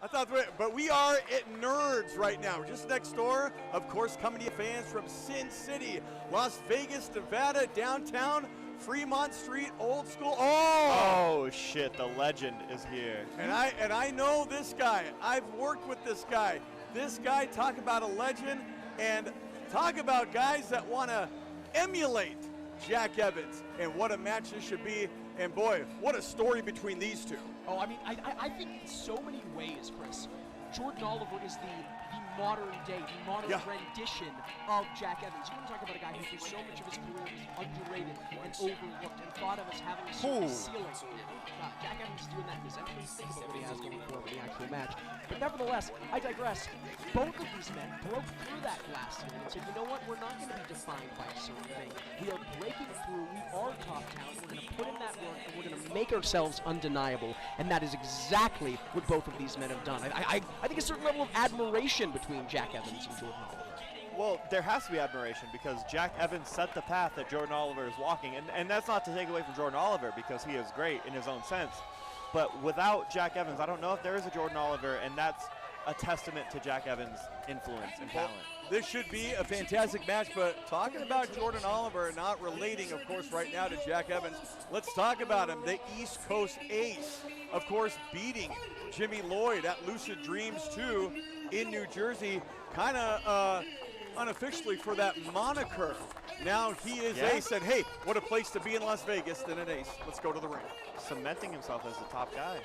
I thought, but we are at Nerds right now. We're just next door, of course, coming to you fans from Sin City, Las Vegas, Nevada, downtown, Fremont Street, old school. Oh shit, the legend is here. And I know this guy. I've worked with this guy. This guy, talk about a legend, and talk about guys that want to emulate Jack Evans. And what a match this should be. And boy, what a story between these two. Oh, I mean, I think in so many ways, Kris, Jordan Oliver is the modern day, the modern rendition of Jack Evans. You want to talk about a guy who for so much of his career was underrated and overlooked and thought of as having a certain ceiling. Jack Evans is doing that in his entrance. Think about what he has going for him in the actual match. But nevertheless, I digress. Both of these men broke through that glass ceiling and said, you know what, we're not going to be defined by a certain thing. We are breaking through, we are top talent, we're going to put in that work, and we're going to make ourselves undeniable. And that is exactly what both of these men have done. I think a certain level of admiration between Jack Evans and Jordan Oliver. Well, there has to be admiration because Jack Evans set the path that Jordan Oliver is walking. And that's not to take away from Jordan Oliver because he is great in his own sense. But without Jack Evans, I don't know if there is a Jordan Oliver, and that's a testament to Jack Evans' influence and talent. This should be a fantastic match, but talking about Jordan Oliver, not relating, of course, right now to Jack Evans, let's talk about him, the East Coast ace, of course, beating Jimmy Lloyd at Lucid Dreams 2 in New Jersey, kind of unofficially for that moniker. Now he is ace, and hey, what a place to be in Las Vegas than an ace. Let's go to the ring. Cementing himself as the top guy.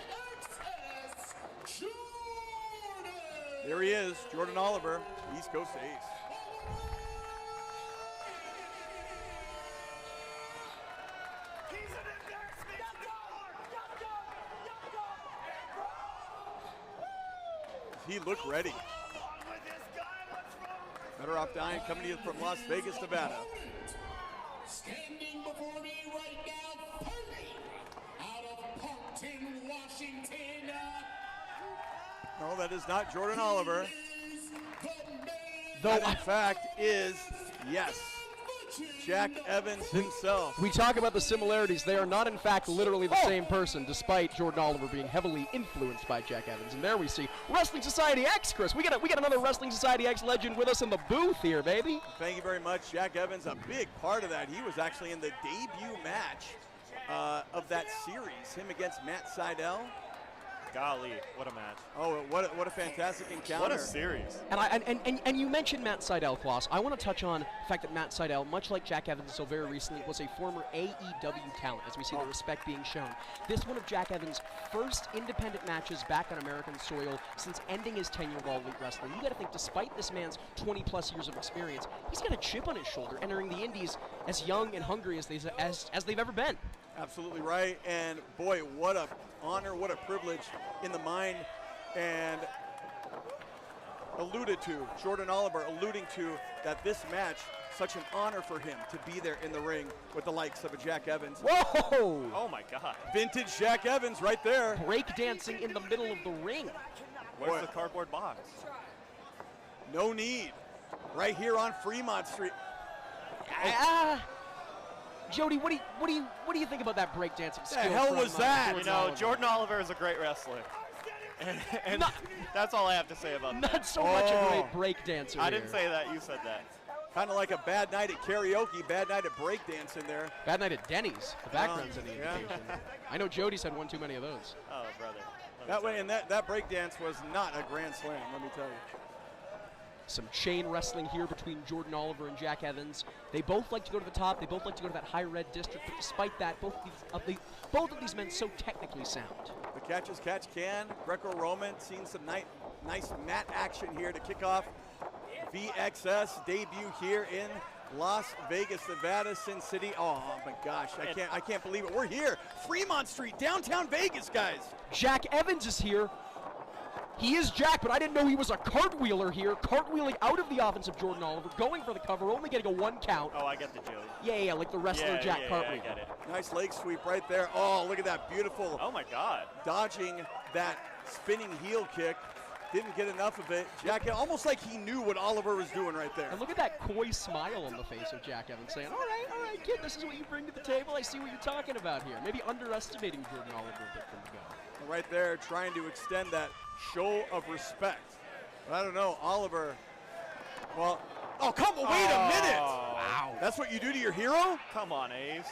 There he is, Jordan Oliver, East Coast ace. He looked ready. Better off dying, coming to you from Las Vegas, Nevada. Standing before me right now, Perry, out of Parkton, Washington. No, that is not Jordan Oliver. Though, in fact, is, yes, Jack Evans himself. We talk about the similarities. They are not, in fact, literally the same person, despite Jordan Oliver being heavily influenced by Jack Evans. And there we see Wrestling Society X, Kris. We got another Wrestling Society X legend with us in the booth here, baby. Thank you very much. Jack Evans, a big part of that. He was actually in the debut match of that series, him against Matt Sydal. Golly, what a match. Oh, what a fantastic encounter. What a series. And you mentioned Matt Sydal, Kloss. I want to touch on the fact that Matt Sydal, much like Jack Evans until very recently, was a former AEW talent, as we see the respect being shown. This one of Jack Evans' first independent matches back on American soil since ending his tenure of All Elite Wrestling. You got to think, despite this man's 20-plus years of experience, he's got a chip on his shoulder, entering the Indies as young and hungry as they've ever been. Absolutely right, and boy, what a honor, what a privilege in the mind, and Jordan Oliver alluding to that this match, such an honor for him to be there in the ring with the likes of a Jack Evans. Whoa! Oh my God. Vintage Jack Evans right there. Breakdancing in the middle of the ring. Where's the cardboard box? No need. Right here on Fremont Street. Jody, what do you think about that breakdancing skill? The hell was that? You know, Jordan Oliver is a great wrestler. And that's all I have to say about that. Not so much a great breakdancer. I didn't say that, you said that. Kind of like a bad night at karaoke, bad night at breakdancing there. Bad night at Denny's. The background's in the invitation. I know Jody's had one too many of those. Oh, brother. That way, and that breakdance was not a grand slam, let me tell you. Some chain wrestling here between Jordan Oliver and Jack Evans. They both like to go to the top. They both like to go to that high red district. But despite that, both of these men so technically sound. The catch as catch can. Greco-Roman, seeing some nice mat action here to kick off VxS debut here in Las Vegas, Nevada, Sin City. Oh my gosh, I can't believe it. We're here, Fremont Street, downtown Vegas, guys. Jack Evans is here. He is Jack, but I didn't know he was a cartwheeler here, cartwheeling out of the offense of Jordan Oliver, going for the cover, only getting a 1 count. Oh, I get the Jody. Yeah, like the wrestler Jack Cartwheel. I get it. Nice leg sweep right there. Oh, look at that beautiful. Oh my God. Dodging that spinning heel kick. Didn't get enough of it. Jack, almost like he knew what Oliver was doing right there. And look at that coy smile on the face of Jack Evans saying, all right, kid, this is what you bring to the table. I see what you're talking about here. Maybe underestimating Jordan Oliver a bit from the go. Right there, trying to extend that show of respect. But I don't know, Oliver, well, oh, come on, wait a minute. Wow. That's what you do to your hero? Come on, Ace.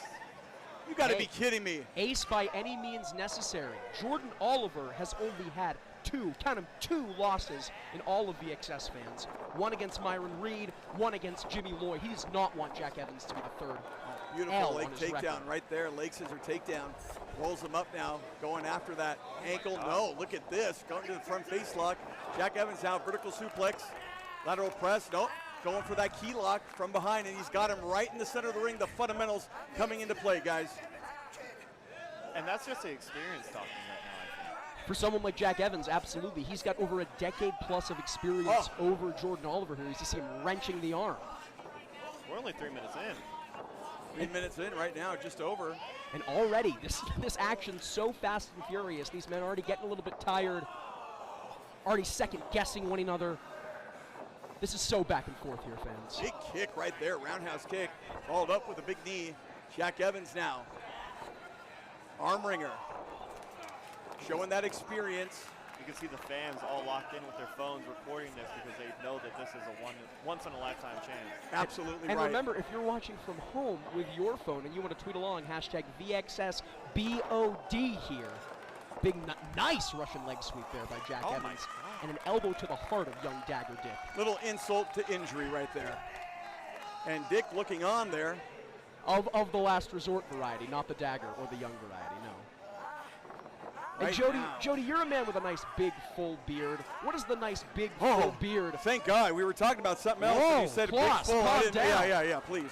You got to Hey. be kidding me. Ace by any means necessary. Jordan Oliver has only had count them, two losses in all of VxS fans. One against Myron Reed, one against Jimmy Lloyd. He does not want Jack Evans to be the third. Beautiful L leg on his takedown record. right there. Leg scissor takedown. Rolls him up now. Going after that ankle. No, look at this. Going to the front face lock. Jack Evans now vertical suplex. Lateral press. Nope. Going for that key lock from behind, and he's got him right in the center of the ring. The fundamentals coming into play, guys. And that's just the experience talking right now, I think. For someone like Jack Evans, absolutely. He's got over a decade plus of experience over Jordan Oliver here. You see him wrenching the arm. We're only 3 minutes in. 3 minutes in right now, just over. And already, this action's so fast and furious. These men are already getting a little bit tired, already second-guessing one another. This is so back and forth here, fans. Big kick right there, roundhouse kick. Followed up with a big knee. Jack Evans now. Arm wringer. Showing that experience. You can see the fans all locked in with their phones recording this because they know that this is a once-in-a-lifetime chance. Absolutely And right. remember, if you're watching from home with your phone and you want to tweet along, hashtag VxSBOD here. Big, nice Russian leg sweep there by Jack Oh my Evans. God. And an elbow to the heart of young Dagger Dick. Little insult to injury right there. And Dick looking on there. Of the last resort variety, not the Dagger or the young variety, no. And Right Jody, now. Jody, you're a man with a nice big full beard. What is the nice big Oh. full beard? Thank God. We were talking about something else, Whoa, and you said Kloss, big full. calm down. Yeah, please.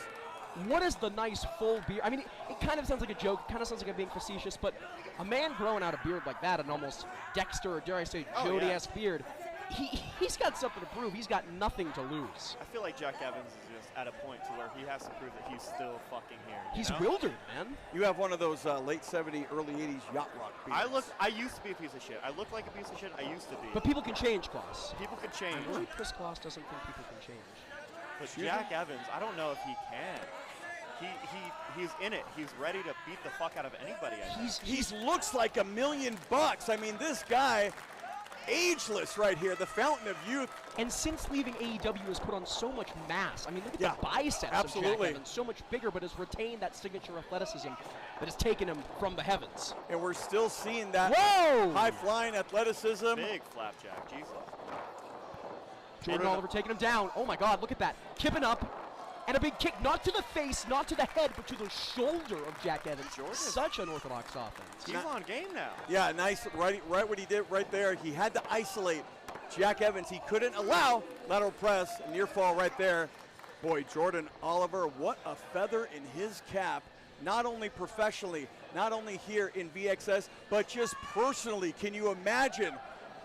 What is the nice full beard? I mean, it kind of sounds like a joke. It kind of sounds like I'm being facetious, but a man growing out a beard like that, an almost Dexter, or dare I say, Oh, Jody-esque beard, he's got something to prove. He's got nothing to lose. I feel like Jack Evans is just at a point to where he has to prove that he's still fucking here. you He's know? wildered, man. You have one of those late 70s, early 80s yacht rock beards. I used to be a piece of shit. I look like a piece of shit. I used to be. But people can change, Kloss. People can change. And really, Kris Kloss doesn't think people can change. But Excuse Jack Evans, I don't know if he can. He's in it. He's ready to beat the fuck out of anybody. I think. He looks like $1 million. I mean, this guy, ageless right here, the fountain of youth. And since leaving AEW has put on so much mass. I mean, look at Yeah, the biceps absolutely. of Jack Evans. So much bigger, but has retained that signature athleticism that has taken him from the heavens. And we're still seeing that Whoa! high-flying athleticism. Big flapjack. Jesus. Jordan Oliver taking him down. Oh my God, look at that. Kipping up. And a big kick, not to the face, not to the head, but to the shoulder of Jack Evans. Jordan. Such unorthodox offense. He's on game now. Yeah, nice, right what he did right there. He had to isolate Jack Evans. He couldn't allow lateral press, near fall right there. Boy, Jordan Oliver, what a feather in his cap, not only professionally, not only here in VxS, but just personally. Can you imagine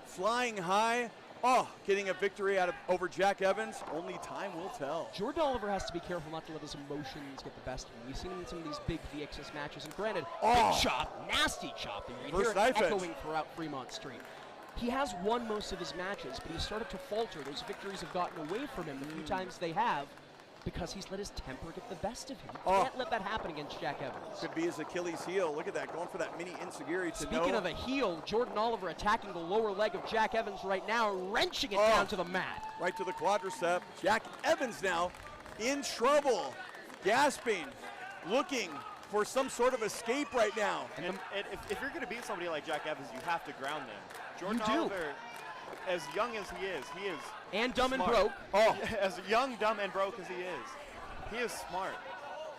flying high? Oh, getting a victory over Jack Evans, only time will tell. Jordan Oliver has to be careful not to let his emotions get the best of him. You've seen him in some of these big VxS matches, and granted, Oh. big chop, nasty chop, and you can First hear it knife edge. echoing throughout Fremont Street. He has won most of his matches, but he started to falter. Those victories have gotten away from him the few times they have, because he's let his temper get the best of him. You Oh. can't let that happen against Jack Evans. Could be his Achilles heel. Look at that, going for that mini enziguri to Speaking know. of a heel, Jordan Oliver attacking the lower leg of Jack Evans right now, wrenching it Oh. down to the mat. Right to the quadricep. Jack Evans now in trouble, gasping, looking for some sort of escape right now. And if you're going to beat somebody like Jack Evans, you have to ground them. Jordan You do. Oliver, as young as he is And dumb and smart. broke. Oh, As young, dumb, and broke as he is smart.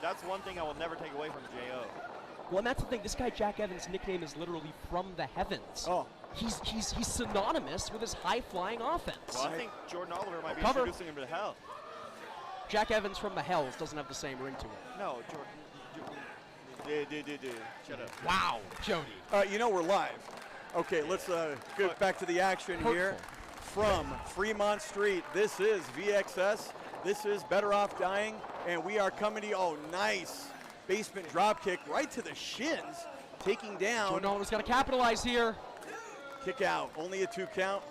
That's one thing I will never take away from J.O. Well, and that's the thing. This guy Jack Evans' nickname is literally from the heavens. Oh. He's synonymous with his high-flying offense. Well, I think Jordan Oliver might be Cover. introducing him to hell. Jack Evans from the hells doesn't have the same ring to it. No, Jordan. Shut up. Wow, Jody. you know we're live. Okay, let's get back to the action here. From Fremont Street, this is VxS. This is Better Off Dying, and we are coming to you. Oh, nice basement drop kick right to the shins, taking down. Jordan Oliver's got to capitalize here. Kick out, only a 2 count.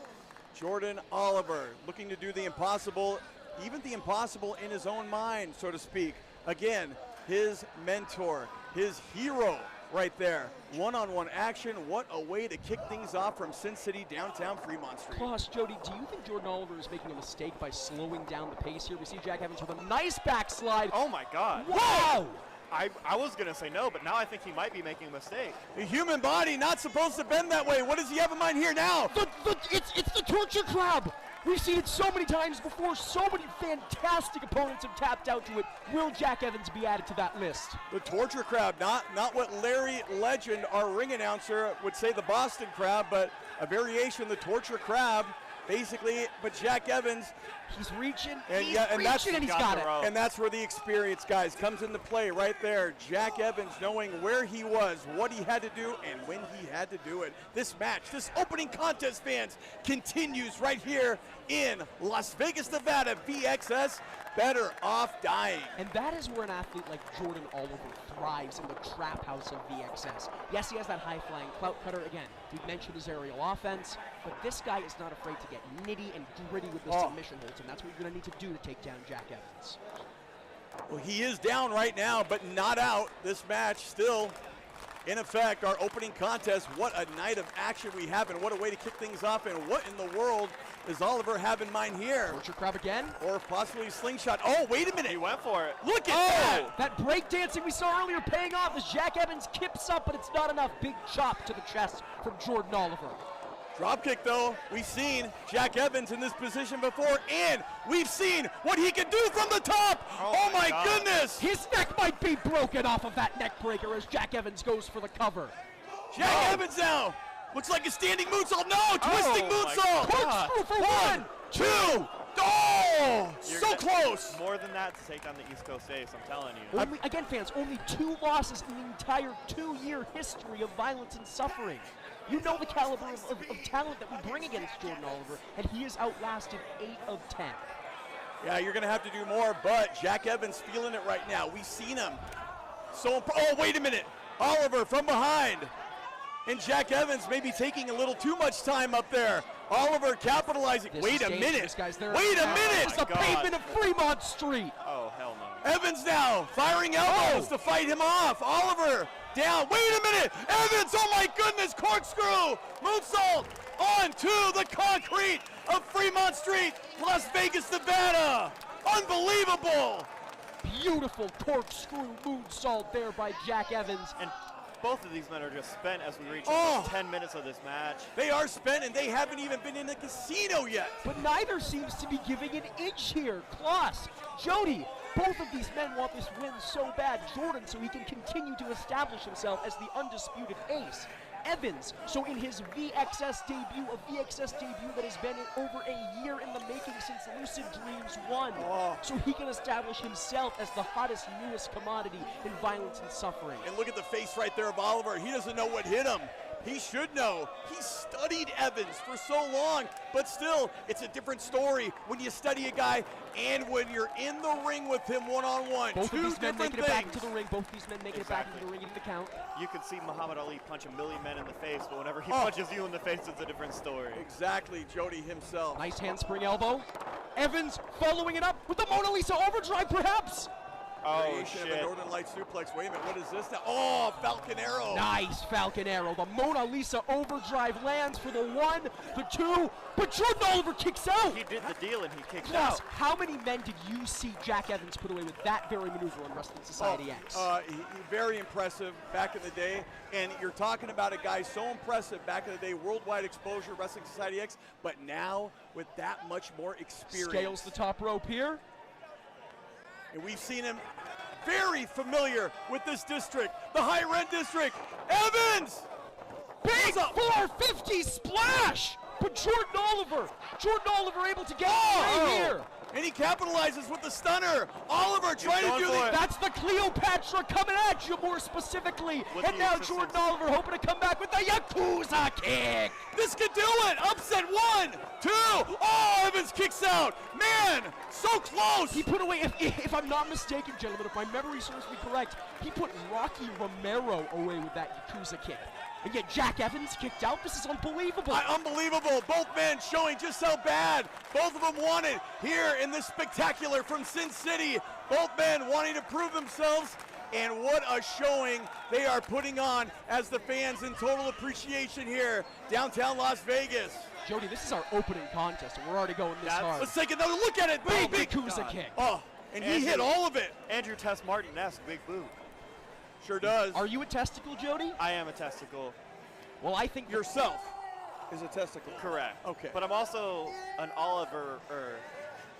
Jordan Oliver looking to do the impossible, even the impossible in his own mind, so to speak. Again, his mentor, his hero, right there. One-on-one action. What a way to kick things off from Sin City downtown Fremont Street. Kloss, Jody, do you think Jordan Oliver is making a mistake by slowing down the pace here? We see Jack Evans with a nice backslide. Oh my God. Wow! I was going to say no, but now I think he might be making a mistake. The human body not supposed to bend that way. What does he have in mind here now? It's the torture crab. We've seen it so many times before. So many fantastic opponents have tapped out to it. Will Jack Evans be added to that list? The torture crab, not what Larry Legend, our ring announcer, would say the Boston crab, but a variation of the torture crab, basically. But Jack Evans, he's reaching, and he's he's got it. And that's where the experience, guys, comes into play right there. Jack Evans knowing where he was, what he had to do, and when he had to do it. This match, this opening contest, fans, continues right here in Las Vegas, Nevada. VxS, better off dying. And that is where an athlete like Jordan Oliver thrives, in the trap house of VxS. Yes, he has that high-flying clout cutter. Again, we mentioned his aerial offense, but this guy is not afraid to get nitty and gritty with the submission holds, and that's what you're going to need to do to take down Jack Evans. Well, he is down right now, but not out. This match still in effect. Our opening contest. What a night of action we have, and what a way to kick things off, and what in the world does Oliver have in mind here? Torture crab again? Or possibly slingshot. Oh, wait a minute. He went for it. Look at that. That break dancing we saw earlier paying off as Jack Evans kips up, but it's not enough. Big chop to the chest from Jordan Oliver. Drop kick, though. We've seen Jack Evans in this position before, and we've seen what he can do from the top. Oh my goodness. His neck might be broken off of that neck breaker as Jack Evans goes for the cover. Jack Evans now. Looks like a standing moonsault. No, twisting moonsault. Corkscrew for one, two. Oh, so close. More than that to take on the East Coast Ace, I'm telling you. Again, fans, only 2 losses in the entire 2-year history of violence and suffering. You know the caliber of talent that we bring against Jordan Oliver, and he has outlasted 8 of 10. Yeah, you're going to have to do more, but Jack Evans feeling it right now. We've seen him. Oh, wait a minute. Oliver from behind. And Jack Evans maybe taking a little too much time up there. Oliver capitalizing. Wait a minute. Wait a minute. It's the pavement of Fremont Street. Oh, hell no. Evans now firing elbows to fight him off. Oliver down. Wait a minute. Evans, oh my goodness. Corkscrew. Moonsault onto the concrete of Fremont Street, Las Vegas, Nevada. Unbelievable. Beautiful corkscrew moonsault there by Jack Evans. And both of these men are just spent as we reach the first 10 minutes of this match. They are spent, and they haven't even been in the casino yet. But neither seems to be giving an inch here. Kloss, Jody, both of these men want this win so bad. Jordan, so he can continue to establish himself as the undisputed ace. Evans, so in his VxS debut, a VxS debut that has been over a year in the making since Lucid Dreams 1. So he can establish himself as the hottest, newest commodity in violence and suffering. And look at the face right there of Oliver. He doesn't know what hit him. He should know. He studied Evans for so long, but still, it's a different story when you study a guy and when you're in the ring with him one-on-one. Both of these men making it back into things. the ring. Both these men making it back into the ring, getting the count. You can see Muhammad Ali punch a million men in the face, but whenever he punches you in the face, it's a different story. Exactly, Jody himself. Nice handspring elbow. Evans following it up with the Mona Lisa overdrive, perhaps. Oh, Variation of shit. a Northern Light suplex. Wait a minute, what is this now? Oh, Falcon Arrow. Nice Falcon Arrow. The Mona Lisa overdrive lands for the 1, the 2, but Jordan Oliver kicks out. He did the deal and he kicked Kloss, out. how many men did you see Jack Evans put away with that very maneuver on Wrestling Society X? Very impressive back in the day. And you're talking about a guy so impressive back in the day, worldwide exposure, Wrestling Society X, but now with that much more experience. Scales the top rope here. And we've seen him very familiar with this district, the High Rent District. Evans! Big 450 splash! But Jordan Oliver able to get away here. And he capitalizes with the stunner. Oliver trying to do the... That's the Cleopatra coming at you more specifically. And now Jordan Oliver hoping to come back with the Yakuza kick. This could do it. Upset 1, 2. Oh, Evans kicks out. Man, so close. He put away, if I'm not mistaken, gentlemen, if my memory serves me correct, he put Rocky Romero away with that Yakuza kick. And yet Jack Evans kicked out. This is unbelievable. Unbelievable. Both men showing just how bad both of them wanted here in this spectacular from Sin City. Both men wanting to prove themselves And what a showing they are putting on as the fans in total appreciation here, downtown Las Vegas. Jody, this is our opening contest, and we're already going this hard. Let's take another look at it. Oh, Big Yakuza kick. Oh, and he hit all of it. Andrew Tess Martin-esque big boot. Sure does. Are you a testicle, Jody? I am a testicle. Well, I think Yourself is a testicle. Correct. Okay. But I'm also an Oliver.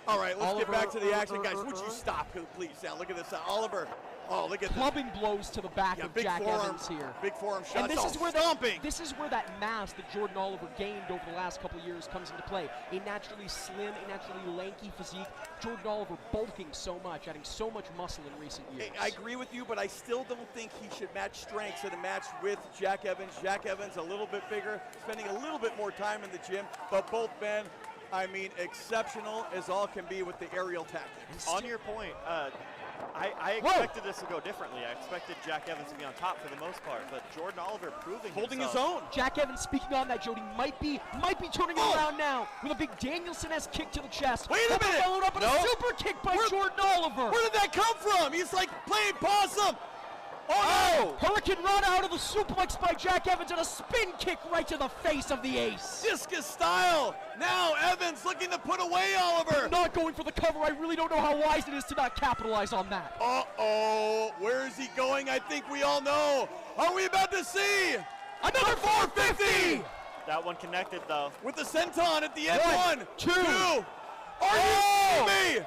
All right, let's get back to the action, guys. Oliver, Would you stop, please? Now, look at this. Oliver. Oh, look at this. clubbing blows to the back of big Jack forearm, Evans here. Big forearm shots. And this is where stomping. this is where that mass that Jordan Oliver gained over the last couple of years comes into play. A naturally slim, a naturally lanky physique. Jordan Oliver bulking so much, adding so much muscle in recent years. I agree with you, but I still don't think he should match strengths in a match with Jack Evans. Jack Evans a little bit bigger, spending a little bit more time in the gym, but both men, I mean, exceptional as all can be with the aerial tactics. On your point, I expected this to go differently. I expected Jack Evans to be on top for the most part, but Jordan Oliver proving Holding himself. his own. Jack Evans, speaking on that, Jody, might be turning it around now with a big Danielson-esque kick to the chest. Wait a minute. Followed up with a super kick by Jordan Oliver. Where did that come from? He's like playing possum. Oh, no. Hurricane run out of the suplex by Jack Evans and a spin kick right to the face of the ace. Discus style. Now Evans looking to put away Oliver. Not going for the cover. I really don't know how wise it is to not capitalize on that. Uh-oh. Where is he going? I think we all know. Are we about to see Another 450? That one connected though. With the senton at the end. One, two. Are you kidding me?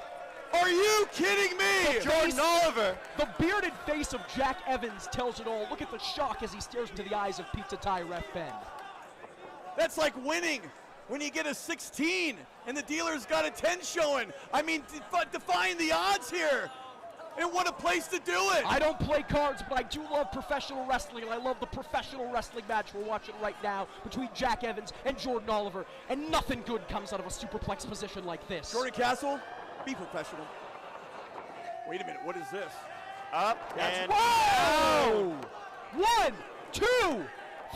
Are you kidding me? Jordan Oliver. The bearded face of Jack Evans tells it all. Look at the shock as he stares into the eyes of Pizza Thai Ref Ben. That's like winning when you get a 16 and the dealer's got a 10 showing. I mean, defying the odds here. And what a place to do it. I don't play cards, but I do love professional wrestling, and I love the professional wrestling match we're watching right now between Jack Evans and Jordan Oliver, and nothing good comes out of a superplex position like this. Jordan Castle, be professional. Wait a minute, what is this? Up and whoa! 1, 2,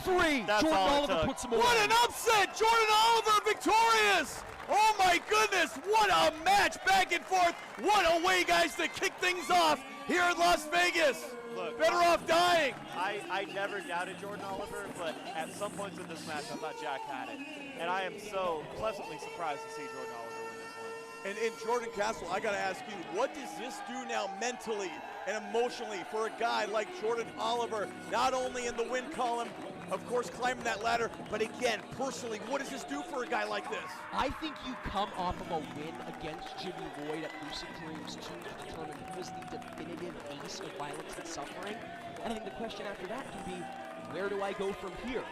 3. That's Jordan all it Oliver took. puts him away. What an upset! Jordan Oliver victorious! Oh my goodness, what a match back and forth. What a way, guys, to kick things off here in Las Vegas. Look, better off dying. I never doubted Jordan Oliver, but at some points in this match, I thought Jack had it. And I am so pleasantly surprised to see Jordan Oliver win this one. And in Jordan Castle, I gotta ask you, what does this do now mentally and emotionally for a guy like Jordan Oliver, not only in the win column, of course climbing that ladder, but again, personally, what does this do for a guy like this? I think you come off of a win against Jimmy Lloyd at Lucid Dreams 2 to determine who is the definitive ace of Violence and Suffering. And I think the question after that can be, where do I go from here?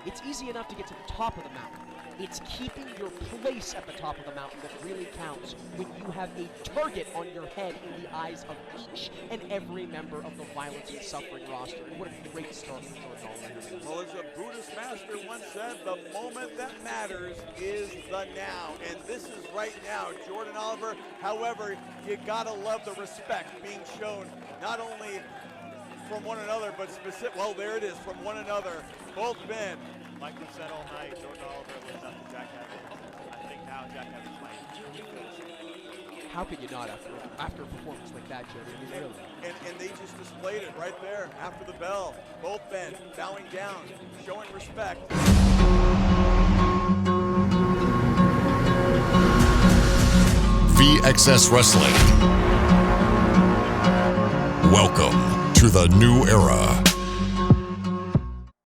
It's easy enough to get to the top of the mountain. It's keeping your place at the top of the mountain that really counts when you have a target on your head in the eyes of each and every member of the Violence and Suffering roster. And what a great start for Jordan Oliver. Well, as a Buddhist master once said, the moment that matters is the now. And this is right now, Jordan Oliver. However, you gotta love the respect being shown, not only from one another, but well, there it is, from one another. Both men. Like we said all night, Jordan Oliver lives up to Jack Evans. I think now Jack Evans might. How could you not after a performance like that, Jody? I mean, really. And they just displayed it right there after the bell. Both men bowing down, showing respect. VxS Wrestling. Welcome to the new era.